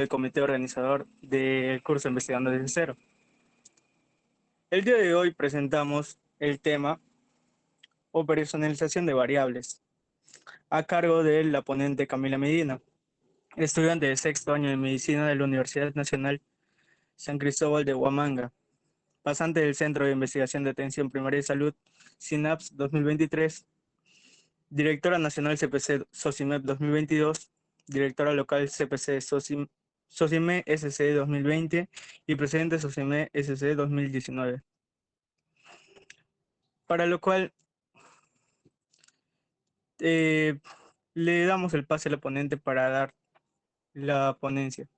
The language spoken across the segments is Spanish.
el comité organizador del curso Investigando desde cero. El día de hoy presentamos el tema operacionalización de variables, a cargo de la ponente Camila Medina, estudiante de sexto año de medicina de la Universidad Nacional San Cristóbal de Huamanga, pasante del Centro de Investigación de Atención Primaria y Salud, SINAPS 2023, directora nacional CPC SOCIMEP 2022, directora local CPC SOCIME SC 2020 y presidente SOCIME SC 2019. Para lo cual le damos el pase a la ponente para dar la ponencia.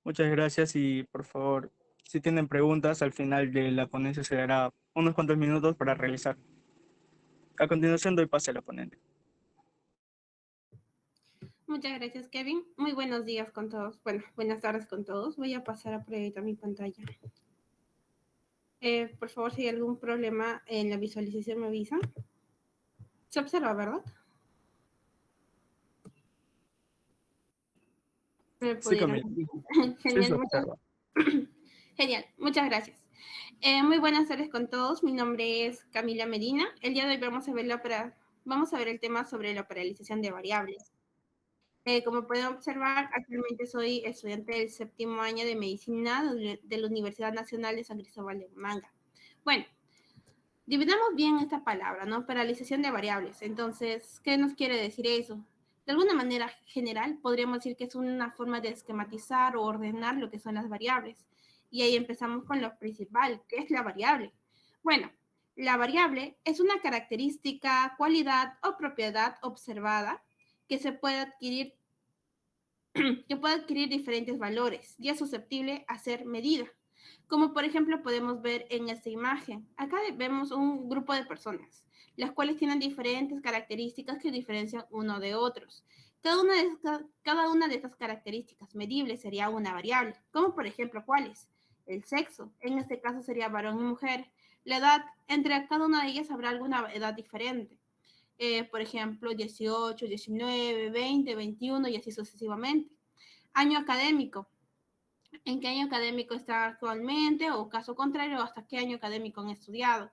Muchas gracias y por favor, si tienen preguntas, al final de la ponencia se dará unos cuantos minutos para realizar. A continuación doy pase a la ponente. Muchas gracias, Kevin. Muy buenos días con todos. Bueno, buenas tardes con todos. Voy a pasar a proyectar mi pantalla. Por favor, si hay algún problema en la visualización, me avisan. Se observa, ¿verdad? ¿Me Sí, pudieron? Camila. Sí, se Genial, observa. Genial, muchas gracias. Muy buenas tardes con todos. Mi nombre es Camila Medina. El día de hoy vamos a ver el tema sobre la paralización de variables. Como pueden observar, actualmente soy estudiante del séptimo año de medicina de la Universidad Nacional de San Cristóbal de Huamanga. Bueno, dividamos bien esta palabra, ¿no? Paralización de variables. Entonces, ¿qué nos quiere decir eso? De alguna manera general, podríamos decir que es una forma de esquematizar o ordenar lo que son las variables. Y ahí empezamos con lo principal, ¿qué es la variable? Bueno, la variable es una característica, cualidad o propiedad observada que puede adquirir diferentes valores y es susceptible a ser medida. Como por ejemplo podemos ver en esta imagen. Acá vemos un grupo de personas, las cuales tienen diferentes características que diferencian uno de otros. Cada una de estas características medibles sería una variable, como por ejemplo, ¿cuáles? El sexo, en este caso sería varón y mujer. La edad, entre cada una de ellas habrá alguna edad diferente. Por ejemplo, 18, 19, 20, 21 y así sucesivamente. Año académico. ¿En qué año académico está actualmente? O caso contrario, ¿hasta qué año académico han estudiado?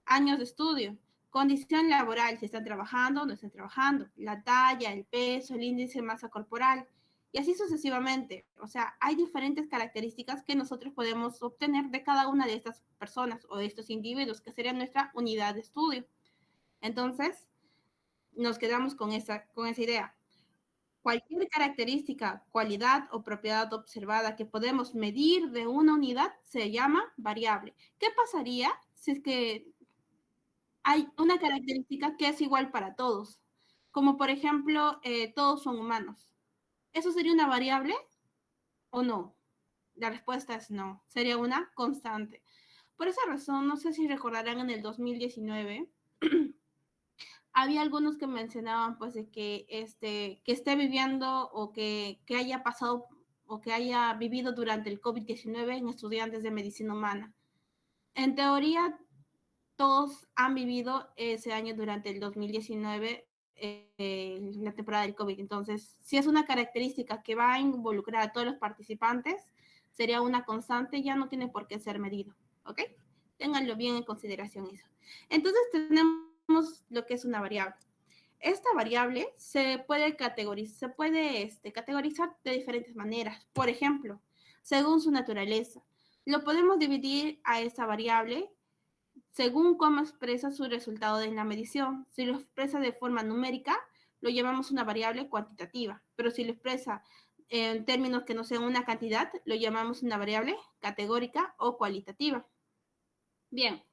Años de estudio. Condición laboral, si están trabajando o no están trabajando. La talla, el peso, el índice de masa corporal. Y así sucesivamente. O sea, hay diferentes características que nosotros podemos obtener de cada una de estas personas o de estos individuos, que sería nuestra unidad de estudio. Entonces, nos quedamos con esa idea. Cualquier característica, cualidad o propiedad observada que podemos medir de una unidad se llama variable. ¿Qué pasaría si es que hay una característica que es igual para todos? Como por ejemplo, todos son humanos. ¿Eso sería una variable o no? La respuesta es no, sería una constante. Por esa razón, no sé si recordarán en el 2019, había algunos que mencionaban pues de que esté viviendo o que haya pasado o que haya vivido durante el COVID-19 en estudiantes de medicina humana. En teoría, todos han vivido ese año durante el 2019, la temporada del COVID. Entonces, si es una característica que va a involucrar a todos los participantes, sería una constante, ya no tiene por qué ser medido, ¿ok? Ténganlo bien en consideración eso. Entonces, tenemos lo que es una variable. Esta variable se puede categorizar de diferentes maneras. Por ejemplo, según su naturaleza. Lo podemos dividir a esta variable según cómo expresa su resultado en la medición. Si lo expresa de forma numérica, lo llamamos una variable cuantitativa, pero si lo expresa en términos que no sean una cantidad, lo llamamos una variable categórica o cualitativa. Bien,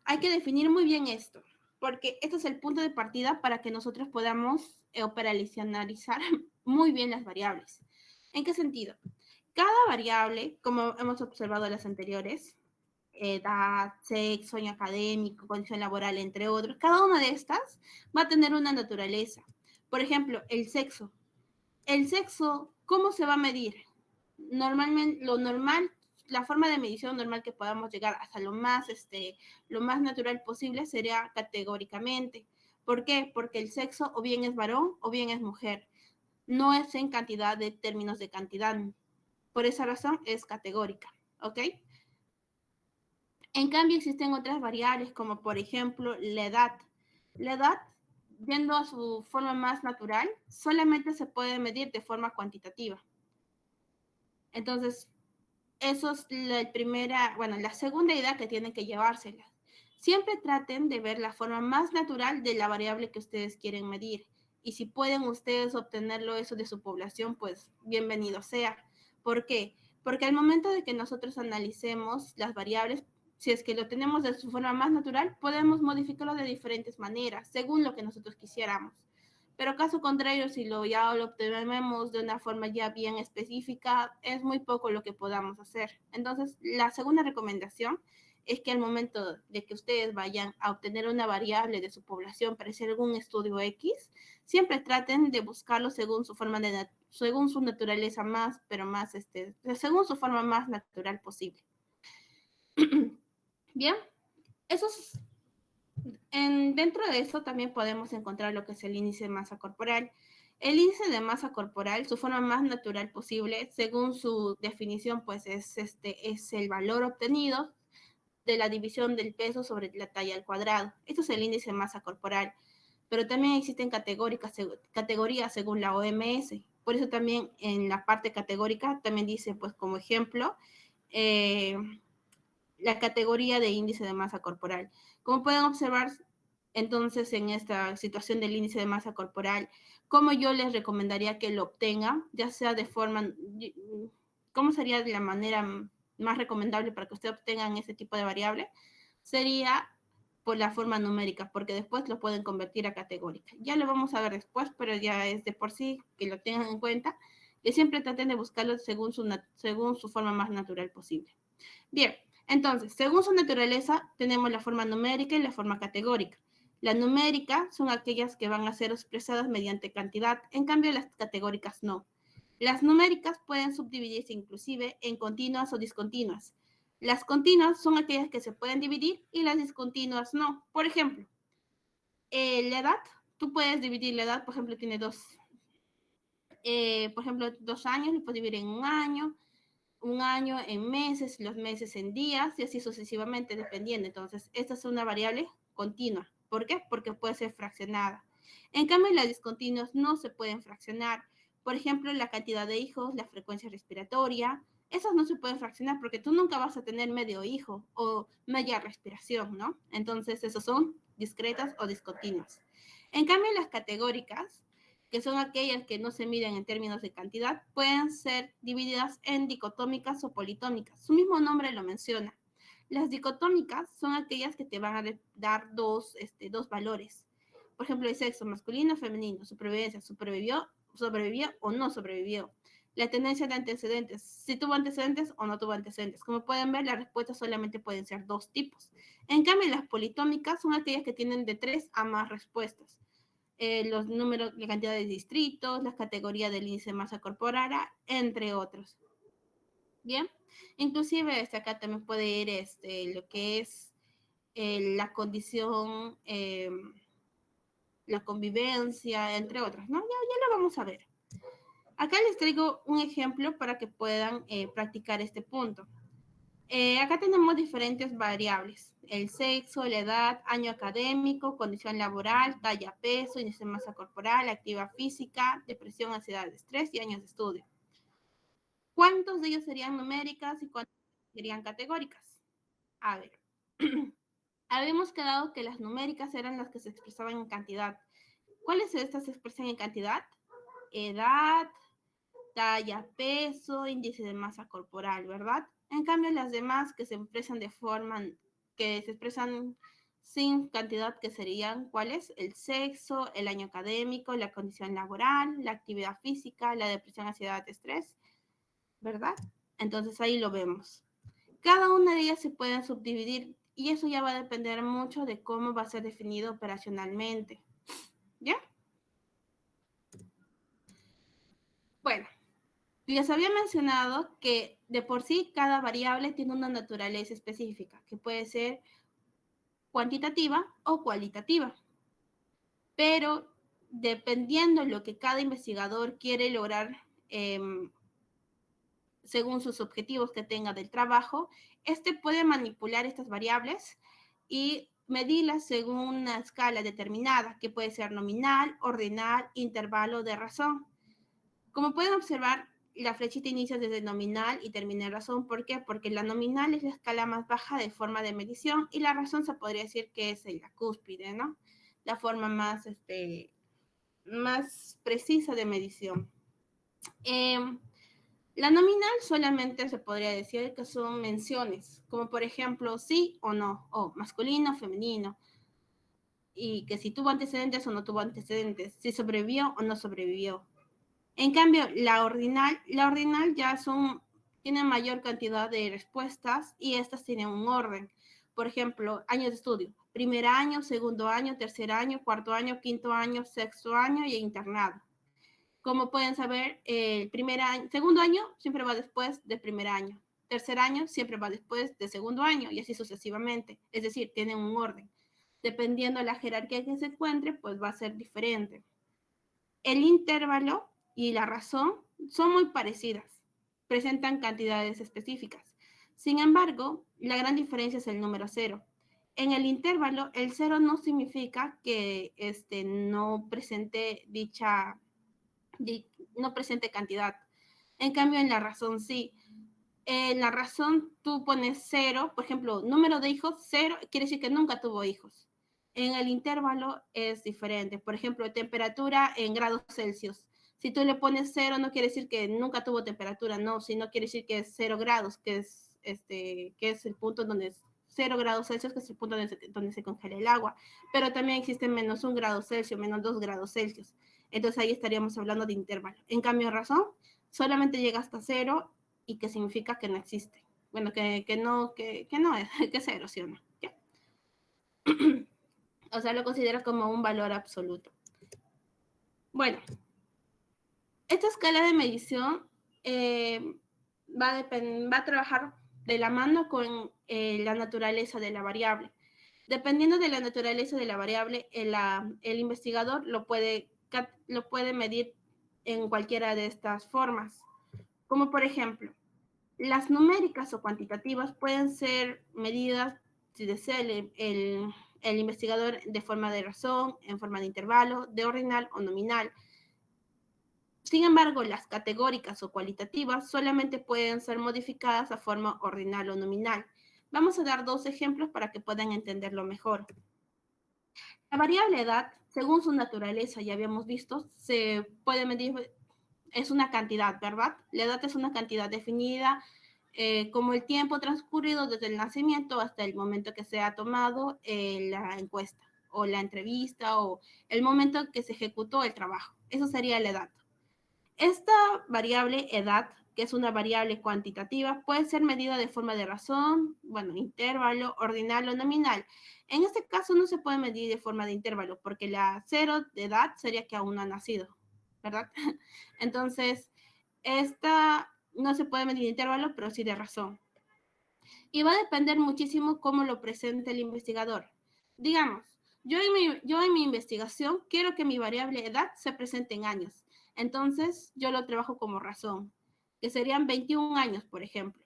hay que definir muy bien esto, porque este es el punto de partida para que nosotros podamos operacionalizar muy bien las variables. ¿En qué sentido? Cada variable, como hemos observado en las anteriores, edad, sexo, año académico, condición laboral, entre otros, cada una de estas va a tener una naturaleza. Por ejemplo, el sexo. El sexo, ¿cómo se va a medir? Normalmente, la forma de medición normal que podamos llegar hasta lo más natural posible sería categóricamente. ¿Por qué? Porque el sexo o bien es varón o bien es mujer. No es en cantidad de términos de cantidad, Por esa razón es categórica, ¿ok? En cambio, existen otras variables como por ejemplo la edad. La edad, yendo a su forma más natural, solamente se puede medir de forma cuantitativa. Entonces, eso es la segunda idea que tienen que llevársela. Siempre traten de ver la forma más natural de la variable que ustedes quieren medir. Y si pueden ustedes obtenerlo eso de su población, pues bienvenido sea. ¿Por qué? Porque al momento de que nosotros analicemos las variables, si es que lo tenemos de su forma más natural, podemos modificarlo de diferentes maneras, según lo que nosotros quisiéramos. Pero caso contrario, si ya lo obtenemos de una forma ya bien específica, es muy poco lo que podamos hacer. Entonces, la segunda recomendación es que al momento de que ustedes vayan a obtener una variable de su población para hacer algún estudio X, siempre traten de buscarlo según su forma según su naturaleza según su forma más natural posible. Bien, eso es dentro de eso también podemos encontrar lo que es el índice de masa corporal. El índice de masa corporal, su forma más natural posible, según su definición, pues es el valor obtenido de la división del peso sobre la talla al cuadrado. Esto es el índice de masa corporal. Pero también existen categorías según la OMS. Por eso también en la parte categórica también dice, pues como ejemplo, la categoría de índice de masa corporal. Como pueden observar, entonces, en esta situación del índice de masa corporal, ¿cómo yo les recomendaría que lo obtengan? Ya sea de forma, ¿cómo sería la manera más recomendable para que ustedes obtengan ese tipo de variable? Sería por la forma numérica, porque después lo pueden convertir a categórica. Ya lo vamos a ver después, pero ya es de por sí que lo tengan en cuenta, que siempre traten de buscarlo según su forma más natural posible. Bien, entonces, según su naturaleza, tenemos la forma numérica y la forma categórica. Las numéricas son aquellas que van a ser expresadas mediante cantidad, en cambio las categóricas no. Las numéricas pueden subdividirse inclusive en continuas o discontinuas. Las continuas son aquellas que se pueden dividir y las discontinuas no. Por ejemplo, la edad, tú puedes dividir la edad, por ejemplo, tiene dos años, lo puedes dividir en un año en meses, los meses en días y así sucesivamente dependiendo. Entonces, esta es una variable continua. ¿Por qué? Porque puede ser fraccionada. En cambio, las discontinuas no se pueden fraccionar. Por ejemplo, la cantidad de hijos, la frecuencia respiratoria, esas no se pueden fraccionar porque tú nunca vas a tener medio hijo o media respiración, ¿no? Entonces, esos son discretas o discontinuas. En cambio, las categóricas, que son aquellas que no se miden en términos de cantidad, pueden ser divididas en dicotómicas o politómicas. Su mismo nombre lo menciona. Las dicotómicas son aquellas que te van a dar dos valores. Por ejemplo, el sexo masculino o femenino, supervivencia, sobrevivió o no sobrevivió. La tendencia de antecedentes, si tuvo antecedentes o no tuvo antecedentes. Como pueden ver, las respuestas solamente pueden ser dos tipos. En cambio, las politómicas son aquellas que tienen de 3 a más respuestas. Los números, la cantidad de distritos, las categorías del índice de masa corporal, entre otros. Bien, inclusive acá también puede ir lo que es la condición, la convivencia, entre otros, ¿no? Ya lo vamos a ver. Acá les traigo un ejemplo para que puedan practicar este punto. Acá tenemos diferentes variables: el sexo, la edad, año académico, condición laboral, talla, peso, índice de masa corporal, actividad física, depresión, ansiedad, estrés y años de estudio. ¿Cuántos de ellos serían numéricas y cuántos serían categóricas? A ver, habíamos quedado que las numéricas eran las que se expresaban en cantidad. ¿Cuáles de estas se expresan en cantidad? Edad, talla, peso, índice de masa corporal, ¿verdad? En cambio, las demás que se expresan sin cantidad, que serían, ¿cuáles? El sexo, el año académico, la condición laboral, la actividad física, la depresión, ansiedad, estrés, ¿verdad? Entonces ahí lo vemos. Cada una de ellas se pueden subdividir y eso ya va a depender mucho de cómo va a ser definido operacionalmente. ¿Ya? Bueno, les había mencionado que de por sí cada variable tiene una naturaleza específica, que puede ser cuantitativa o cualitativa. Pero dependiendo de lo que cada investigador quiere lograr según sus objetivos que tenga del trabajo, este puede manipular estas variables y medirlas según una escala determinada, que puede ser nominal, ordinal, intervalo de razón. Como pueden observar, la flechita inicia desde nominal y termina en razón. ¿Por qué? Porque la nominal es la escala más baja de forma de medición y la razón se podría decir que es la cúspide, ¿no? La forma más precisa de medición. La nominal solamente se podría decir que son menciones, como por ejemplo sí o no, o masculino o femenino, y que si tuvo antecedentes o no tuvo antecedentes, si sobrevivió o no sobrevivió. En cambio, la ordinal ya tiene mayor cantidad de respuestas y estas tienen un orden. Por ejemplo, años de estudio: primer año, segundo año, tercer año, cuarto año, quinto año, sexto año y internado. Como pueden saber, el segundo año siempre va después del primer año. Tercer año siempre va después del segundo año y así sucesivamente. Es decir, tienen un orden. Dependiendo de la jerarquía que se encuentre, pues va a ser diferente. El intervalo y la razón son muy parecidas. Presentan cantidades específicas. Sin embargo, la gran diferencia es el número 0. En el intervalo, el 0 no significa que no presente no presente cantidad. En cambio, en la razón sí. En la razón tú pones 0, por ejemplo, número de hijos, 0, quiere decir que nunca tuvo hijos. En el intervalo es diferente. Por ejemplo, temperatura en grados Celsius. Si tú le pones 0, no quiere decir que nunca tuvo temperatura, no, sino quiere decir que es 0 grados, que es el punto donde es 0 grados Celsius, que es el punto donde se congela el agua. Pero también existe menos 1 grado Celsius, menos 2 grados Celsius. Entonces ahí estaríamos hablando de intervalo. En cambio, razón solamente llega hasta 0 y que significa que no existe. Bueno, que no es, que es 0, ¿sí o no? ¿Ya? O sea, lo considera como un valor absoluto. Bueno, esta escala de medición va a trabajar de la mano con la naturaleza de la variable. Dependiendo de la naturaleza de la variable, el investigador lo puede medir en cualquiera de estas formas. Como por ejemplo, las numéricas o cuantitativas pueden ser medidas, si desea el investigador, de forma de razón, en forma de intervalo, de ordinal o nominal. Sin embargo, las categóricas o cualitativas solamente pueden ser modificadas a forma ordinal o nominal. Vamos a dar 2 ejemplos para que puedan entenderlo mejor. La variable edad, según su naturaleza, ya habíamos visto, se puede medir, es una cantidad, ¿verdad? La edad es una cantidad definida como el tiempo transcurrido desde el nacimiento hasta el momento que se ha tomado la encuesta o la entrevista o el momento que se ejecutó el trabajo. Eso sería la edad. Esta variable edad, que es una variable cuantitativa, puede ser medida de forma de razón, bueno, intervalo, ordinal o nominal. En este caso no se puede medir de forma de intervalo porque la 0 de edad sería que aún no ha nacido, ¿verdad? Entonces, esta no se puede medir de intervalo, pero sí de razón. Y va a depender muchísimo cómo lo presente el investigador. Digamos, yo en mi investigación quiero que mi variable edad se presente en años. Entonces, yo lo trabajo como razón, que serían 21 años, por ejemplo.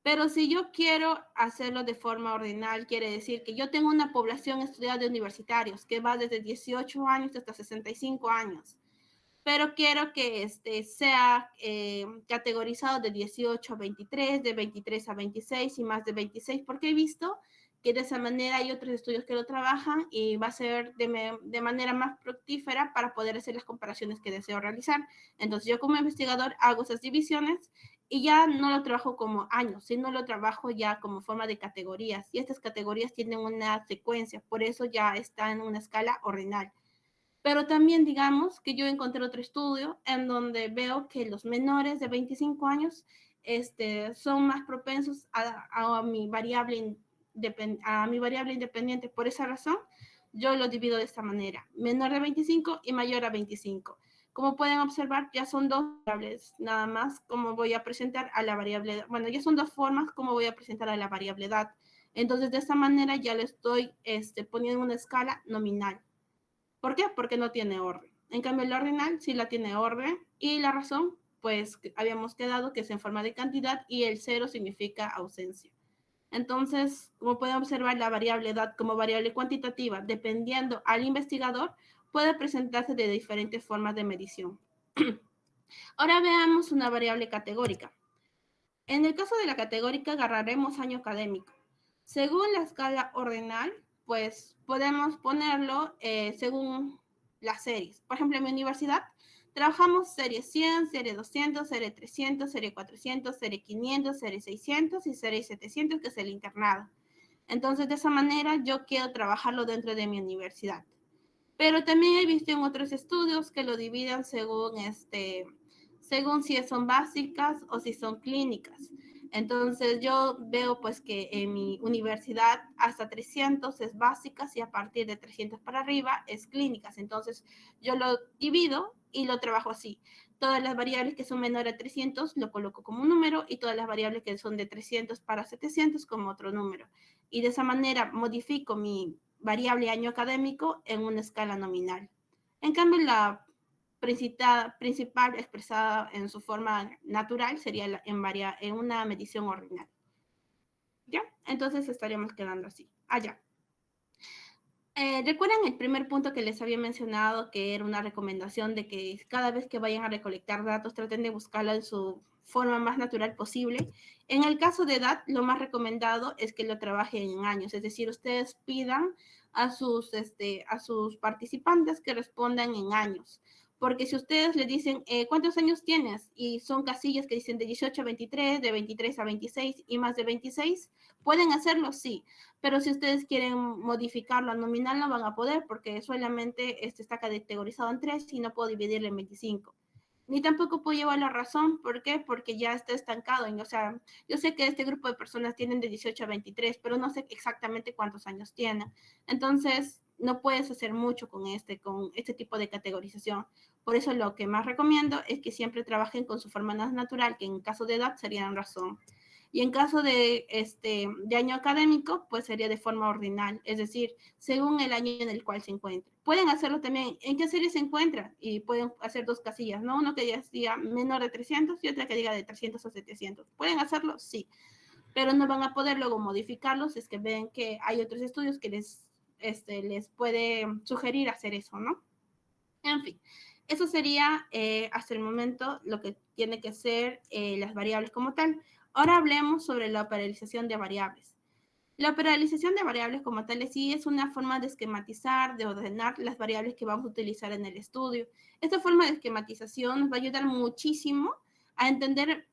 Pero si yo quiero hacerlo de forma ordinal, quiere decir que yo tengo una población estudiada de universitarios que va desde 18 años hasta 65 años. Pero quiero que sea categorizado de 18 a 23, de 23 a 26 y más de 26, porque he visto que de esa manera hay otros estudios que lo trabajan y va a ser de manera más fructífera para poder hacer las comparaciones que deseo realizar. Entonces yo como investigador hago esas divisiones y ya no lo trabajo como años, sino lo trabajo ya como forma de categorías. Y estas categorías tienen una secuencia, por eso ya está en una escala ordinal. Pero también digamos que yo encontré otro estudio en donde veo que los menores de 25 años son más propensos a mi variable independiente. Por esa razón, yo lo divido de esta manera: menor de 25 y mayor a 25. Como pueden observar, ya son 2 variables nada más como voy a presentar a la variable, bueno, ya son 2 formas como voy a presentar a la variable edad. Entonces, de esta manera ya le estoy poniendo una escala nominal. ¿Por qué? Porque no tiene orden. En cambio, el ordinal sí la tiene orden y la razón, pues habíamos quedado que es en forma de cantidad y el 0 significa ausencia. Entonces, como pueden observar, la variable edad como variable cuantitativa, dependiendo al investigador, puede presentarse de diferentes formas de medición. Ahora veamos una variable categórica. En el caso de la categórica, agarraremos año académico. Según la escala ordinal, pues podemos ponerlo según las series. Por ejemplo, en mi universidad trabajamos serie 100, serie 200, serie 300, serie 400, serie 500, serie 600 y serie 700, que es el internado. Entonces, de esa manera, yo quiero trabajarlo dentro de mi universidad. Pero también he visto en otros estudios que lo dividen según si son básicas o si son clínicas. Entonces yo veo pues que en mi universidad hasta 300 es básicas y a partir de 300 para arriba es clínicas. Entonces yo lo divido y lo trabajo así. Todas las variables que son menores a 300 lo coloco como un número y todas las variables que son de 300 para 700 como otro número. Y de esa manera modifico mi variable año académico en una escala nominal. En cambio, la principal expresada en su forma natural sería en una medición ordinal. ¿Ya? Entonces estaríamos quedando así. Allá. ¿Recuerdan el primer punto que les había mencionado, que era una recomendación de que cada vez que vayan a recolectar datos traten de buscarlo en su forma más natural posible? En el caso de edad, lo más recomendado es que lo trabajen en años, es decir, ustedes pidan a sus participantes que respondan en años. Porque si ustedes le dicen, ¿cuántos años tienes? Y son casillas que dicen de 18 a 23, de 23 a 26 y más de 26, ¿pueden hacerlo? Sí. Pero si ustedes quieren modificarlo a nominal, no van a poder porque solamente está categorizado en 3 y no puedo dividirlo en 25. Ni tampoco puedo llevar la razón. ¿Por qué? Porque ya está estancado. O sea, yo sé que este grupo de personas tienen de 18 a 23, pero no sé exactamente cuántos años tienen. Entonces, no puedes hacer mucho con este tipo de categorización. Por eso lo que más recomiendo es que siempre trabajen con su forma más natural, que en caso de edad sería en razón. Y en caso de año académico, pues sería de forma ordinal, es decir, según el año en el cual se encuentre. Pueden hacerlo también, ¿en qué serie se encuentra? Y pueden hacer dos casillas, ¿no? Uno que diga menor de 300 y otra que diga de 300 a 700. ¿Pueden hacerlo? Sí, pero no van a poder luego modificarlos, es que ven que hay otros estudios que les puede sugerir hacer eso, ¿no? En fin, eso sería hasta el momento lo que tiene que ser las variables como tal. Ahora hablemos sobre la paralización de variables. La paralización de variables como tal sí es una forma de esquematizar, de ordenar las variables que vamos a utilizar en el estudio. Esta forma de esquematización nos va a ayudar muchísimo a entender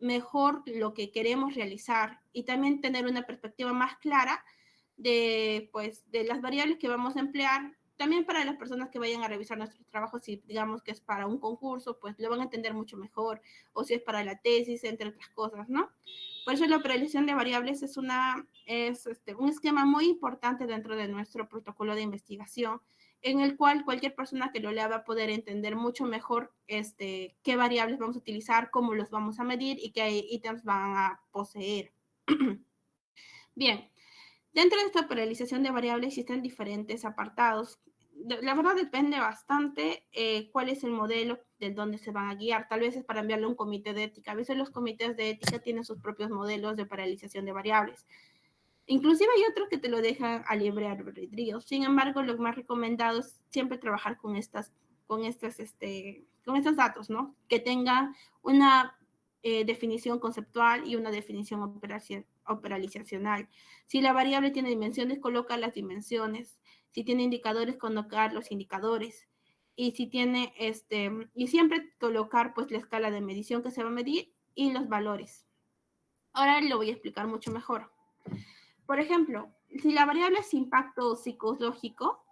mejor lo que queremos realizar y también tener una perspectiva más clara de las variables que vamos a emplear. También para las personas que vayan a revisar nuestros trabajos, si digamos que es para un concurso, pues lo van a entender mucho mejor, o si es para la tesis, entre otras cosas, ¿no? Por eso la paralización de variables es un esquema muy importante dentro de nuestro protocolo de investigación, en el cual cualquier persona que lo lea va a poder entender mucho mejor qué variables vamos a utilizar, cómo los vamos a medir y qué ítems van a poseer. Bien, dentro de esta paralización de variables existen diferentes apartados. La verdad depende bastante cuál es el modelo del donde se van a guiar. Tal vez es para enviarlo a un comité de ética. A veces los comités de ética tienen sus propios modelos de paralización de variables. Inclusive hay otros que te lo dejan a libre albedrío. Sin embargo, lo más recomendado es siempre trabajar con estos datos, ¿no? Que tengan una definición conceptual y una definición operacional. Si la variable tiene dimensiones, coloca las dimensiones. Si tiene indicadores, colocar los indicadores. Y si tiene y siempre colocar pues la escala de medición que se va a medir y los valores. Ahora lo voy a explicar mucho mejor. Por ejemplo, si la variable es impacto psicológico,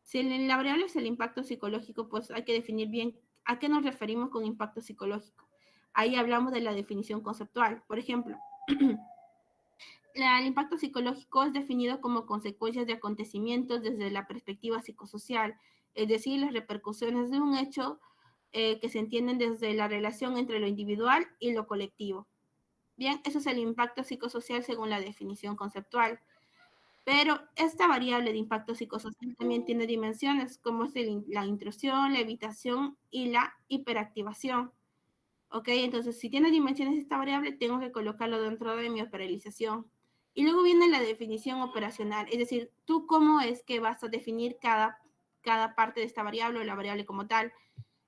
si la variable es el impacto psicológico, pues hay que definir bien a qué nos referimos con impacto psicológico. Ahí hablamos de la definición conceptual. Por ejemplo, el impacto psicológico es definido como consecuencias de acontecimientos desde la perspectiva psicosocial, es decir, las repercusiones de un hecho que se entienden desde la relación entre lo individual y lo colectivo. Bien, eso es el impacto psicosocial según la definición conceptual. Pero esta variable de impacto psicosocial también tiene dimensiones como es la intrusión, la evitación y la hiperactivación. ¿ok? Entonces, si tiene dimensiones esta variable, tengo que colocarlo dentro de mi operacionalización. Y luego viene la definición operacional, es decir, tú cómo es que vas a definir cada parte de esta variable o la variable como tal.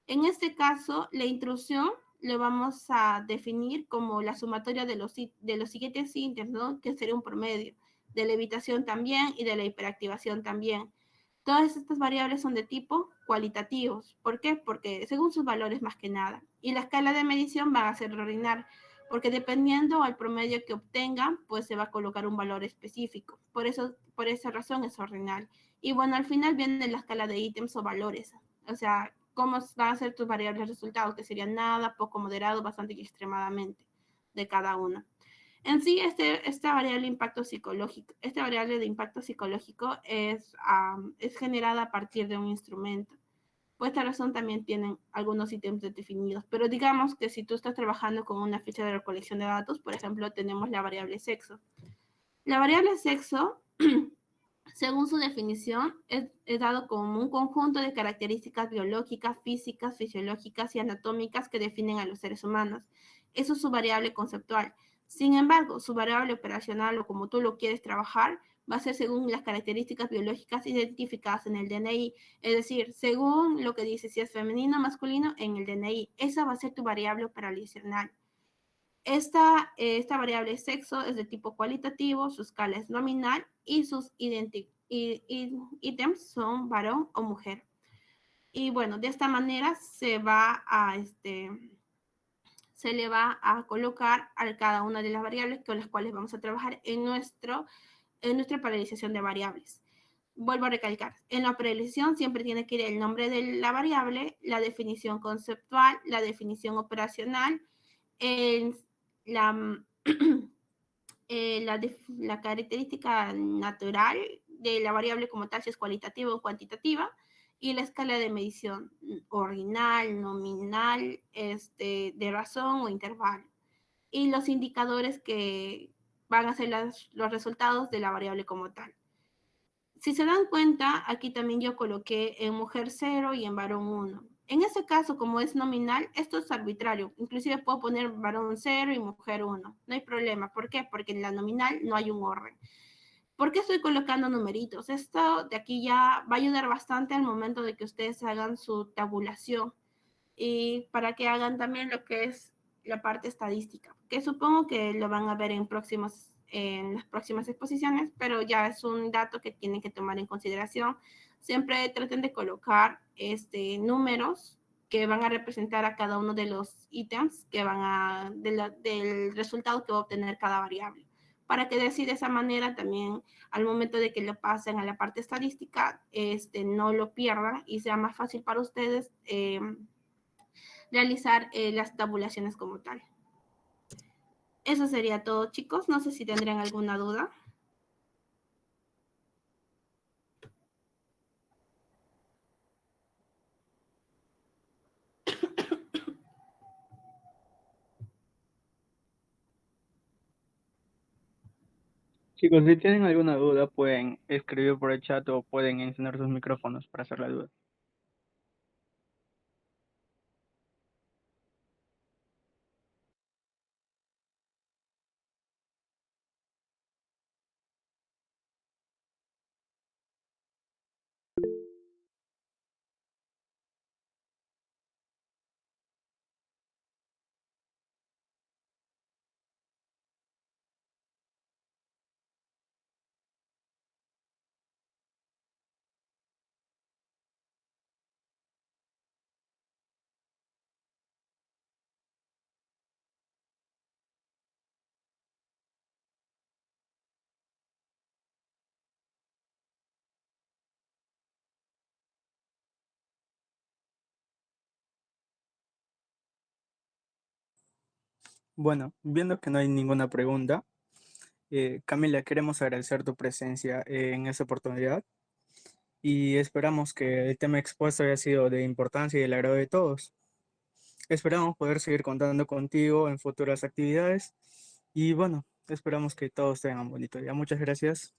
En este caso, la intrusión lo vamos a definir como la sumatoria de los siguientes ítems, ¿no? Que sería un promedio, de la evitación también y de la hiperactivación también. Todas estas variables son de tipo cualitativos. ¿Por qué? Porque según sus valores más que nada. Y la escala de medición va a ser ordinal, porque dependiendo al promedio que obtengan, pues se va a colocar un valor específico. Por esa razón es ordinal. Y bueno, al final viene la escala de ítems o valores. O sea, cómo van a ser tus variables resultados, que serían nada, poco, moderado, bastante y extremadamente de cada una. En sí, esta variable de impacto psicológico es generada a partir de un instrumento. Por esta razón también tienen algunos ítems definidos. Pero digamos que si tú estás trabajando con una ficha de recolección de datos, por ejemplo, tenemos la variable sexo. La variable sexo, según su definición, es dado como un conjunto de características biológicas, físicas, fisiológicas y anatómicas que definen a los seres humanos. Eso es su variable conceptual. Sin embargo, su variable operacional o como tú lo quieres trabajar va a ser según las características biológicas identificadas en el DNI, es decir, según lo que dice si es femenino o masculino en el DNI. Esa va a ser tu variable operacional. Esta variable sexo es de tipo cualitativo, su escala es nominal y sus ítems son varón o mujer. Y bueno, de esta manera se le va a colocar a cada una de las variables con las cuales vamos a trabajar en nuestra paralización de variables. Vuelvo a recalcar, en la paralización siempre tiene que ir el nombre de la variable, la definición conceptual, la definición operacional, la, la característica natural de la variable como tal, si es cualitativa o cuantitativa, y la escala de medición ordinal, nominal, de razón o intervalo. Y los indicadores que van a ser los resultados de la variable como tal. Si se dan cuenta, aquí también yo coloqué en mujer 0 y en varón 1. En este caso, como es nominal, esto es arbitrario. Inclusive puedo poner varón 0 y mujer 1. No hay problema. ¿Por qué? Porque en la nominal no hay un orden. ¿Por qué estoy colocando numeritos? Esto de aquí ya va a ayudar bastante al momento de que ustedes hagan su tabulación y para que hagan también lo que es la parte estadística, que supongo que lo van a ver en las próximas exposiciones, pero ya es un dato que tienen que tomar en consideración. Siempre traten de colocar números que van a representar a cada uno de los ítems del resultado que va a obtener cada variable, para que de esa manera también al momento de que lo pasen a la parte estadística, no lo pierdan y sea más fácil para ustedes realizar las tabulaciones como tal. Eso sería todo, chicos. No sé si tendrían alguna duda. Chicos, si tienen alguna duda, pueden escribir por el chat o pueden encender sus micrófonos para hacer la duda. Bueno, viendo que no hay ninguna pregunta, Camila, queremos agradecer tu presencia en esta oportunidad y esperamos que el tema expuesto haya sido de importancia y del agrado de todos. Esperamos poder seguir contando contigo en futuras actividades y bueno, esperamos que todos tengan un bonito día. Muchas gracias.